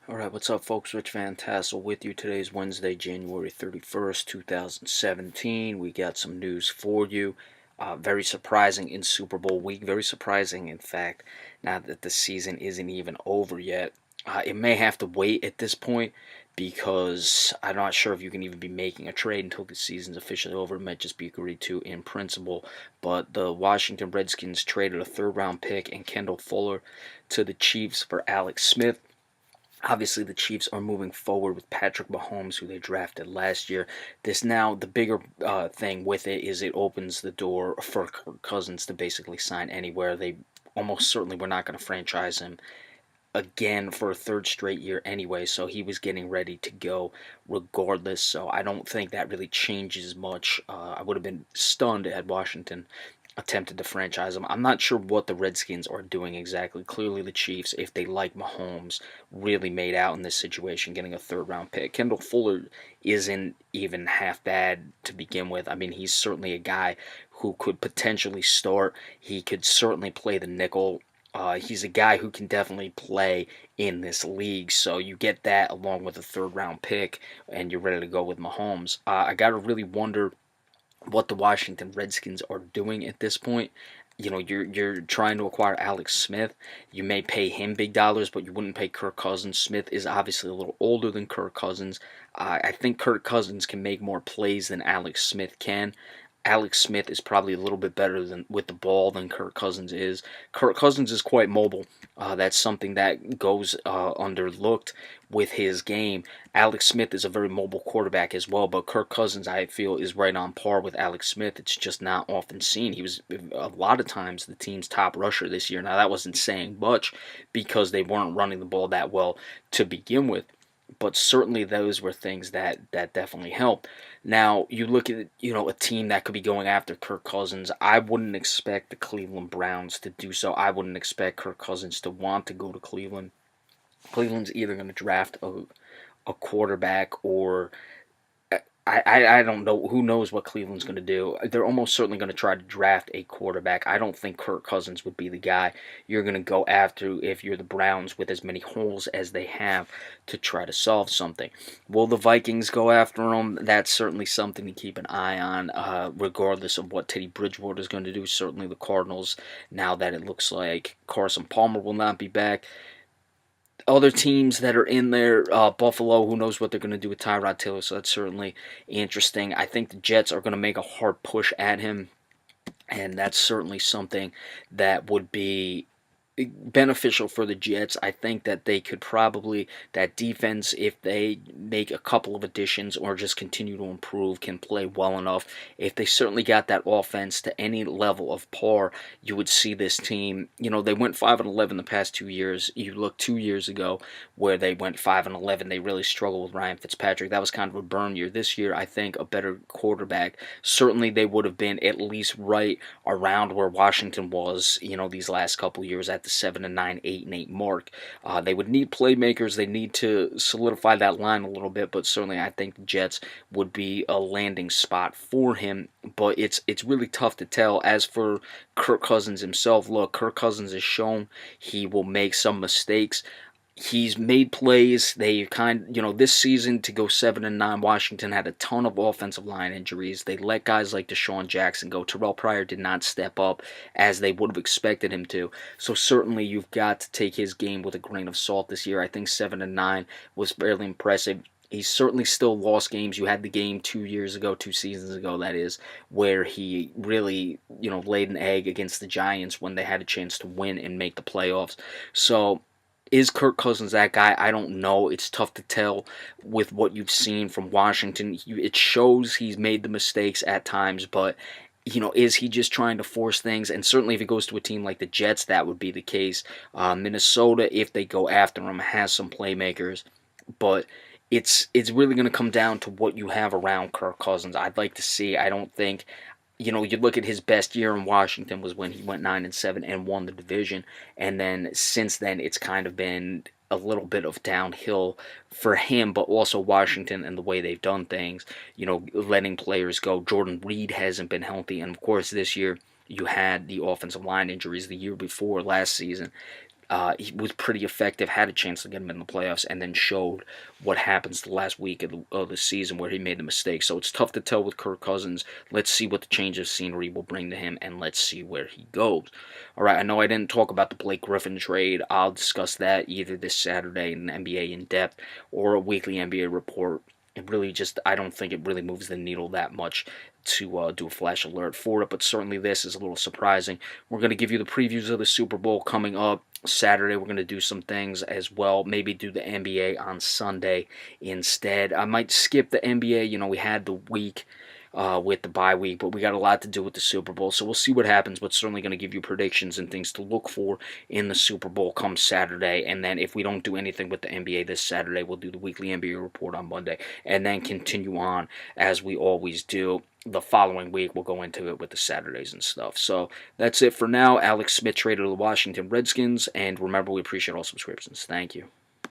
Alright, what's up, folks? Rich Van Tassel with you. Today's Wednesday, January 31st, 2017. We got some news for you. Very surprising in Super Bowl week. Very surprising, in fact, now that the season isn't even over yet. It may have to wait at this point because I'm not sure if you can even be making a trade until the season's officially over. It might just be agreed to in principle. But the Washington Redskins traded a third-round pick and Kendall Fuller to the Chiefs for Alex Smith. Obviously, the Chiefs are moving forward with Patrick Mahomes, who they drafted last year. The bigger thing with it is it opens the door for Kirk Cousins to basically sign anywhere. They almost certainly were not going to franchise him again for a third straight year anyway, so he was getting ready to go regardless. So I don't think that really changes much. I would have been stunned had Washington attempted to franchise him. I'm not sure what the Redskins are doing exactly. Clearly, the Chiefs, if they like Mahomes, really made out in this situation, getting a third-round pick. Kendall Fuller isn't even half bad to begin with. I mean, he's certainly a guy who could potentially start. He could certainly play the nickel. He's a guy who can definitely play in this league, so you get that along with a third-round pick, and you're ready to go with Mahomes. I gotta really wonder what the Washington Redskins are doing at this point. You know, you're trying to acquire Alex Smith. You may pay him big dollars, but you wouldn't pay Kirk Cousins. Smith is obviously a little older than Kirk Cousins. I think Kirk Cousins can make more plays than Alex Smith can. Alex Smith is probably a little bit better than with the ball than Kirk Cousins is. Kirk Cousins is quite mobile. That's something that goes underlooked with his game. Alex Smith is a very mobile quarterback as well, but Kirk Cousins, I feel, is right on par with Alex Smith. It's just not often seen. He was a lot of times the team's top rusher this year. Now, that wasn't saying much because they weren't running the ball that well to begin with, but certainly those were things that definitely helped. Now you look at a team that could be going after Kirk Cousins. I wouldn't expect the Cleveland Browns to do so. I wouldn't expect Kirk Cousins to want to go to Cleveland. Cleveland's either going to draft a quarterback or I don't know. Who knows what Cleveland's going to do? They're almost certainly going to try to draft a quarterback. I don't think Kirk Cousins would be the guy you're going to go after if you're the Browns with as many holes as they have to try to solve something. Will the Vikings go after him? That's certainly something to keep an eye on, regardless of what Teddy Bridgewater is going to do. Certainly the Cardinals, now that it looks like Carson Palmer will not be back. Other teams that are in there, Buffalo, who knows what they're going to do with Tyrod Taylor, so that's certainly interesting. I think the Jets are going to make a hard push at him, and that's certainly something that would be beneficial for the Jets. I think that they could probably, that defense, if they make a couple of additions or just continue to improve, can play well enough. If they certainly got that offense to any level of par, you would see this team, they went 5-11 the past 2 years. You look 2 years ago where they went 5-11, they really struggled with Ryan Fitzpatrick. That was kind of a burn year. This year, I think a better quarterback, certainly they would have been at least right around where Washington was, these last couple years at the 7-9, 8-8 mark. They would need playmakers. They need to solidify that line a little bit, but certainly I think the Jets would be a landing spot for him. But it's really tough to tell. As for Kirk Cousins himself, look, Kirk Cousins has shown he will make some mistakes. He's made plays. This season to go 7-9, Washington had a ton of offensive line injuries. They let guys like Deshaun Jackson go. Terrell Pryor did not step up as they would have expected him to. So certainly you've got to take his game with a grain of salt this year. I think 7-9 was fairly impressive. He's certainly still lost games. You had the game 2 years ago, 2 seasons ago, that is, where he really, laid an egg against the Giants when they had a chance to win and make the playoffs. So is Kirk Cousins that guy? I don't know. It's tough to tell with what you've seen from Washington. It shows he's made the mistakes at times, but is he just trying to force things? And certainly if he goes to a team like the Jets, that would be the case. Minnesota, if they go after him, has some playmakers, but it's really going to come down to what you have around Kirk Cousins. I'd like to see. I don't think. You look at his best year in Washington was when he went 9-7 and won the division, and then since then it's kind of been a little bit of downhill for him, but also Washington and the way they've done things. Letting players go. Jordan Reed hasn't been healthy, and of course this year you had the offensive line injuries. The year before, last season, He was pretty effective, had a chance to get him in the playoffs, and then showed what happens the last week of the season where he made the mistake. So it's tough to tell with Kirk Cousins. Let's see what the change of scenery will bring to him, and let's see where he goes. All right, I know I didn't talk about the Blake Griffin trade. I'll discuss that either this Saturday in the NBA in depth or a weekly NBA report. It really just, I don't think it really moves the needle that much to do a flash alert for it, but certainly this is a little surprising. We're going to give you the previews of the Super Bowl coming up Saturday. We're going to do some things as well, maybe do the NBA on Sunday instead. I might skip the NBA. We had the week with the bye week, but we got a lot to do with the Super Bowl, so we'll see what happens, but certainly going to give you predictions and things to look for in the Super Bowl come Saturday, and then if we don't do anything with the NBA this Saturday, we'll do the weekly NBA report on Monday, and then continue on as we always do. The following week, we'll go into it with the Saturdays and stuff. So that's it for now. Alex Smith traded to the Washington Redskins, and remember, we appreciate all subscriptions. Thank you.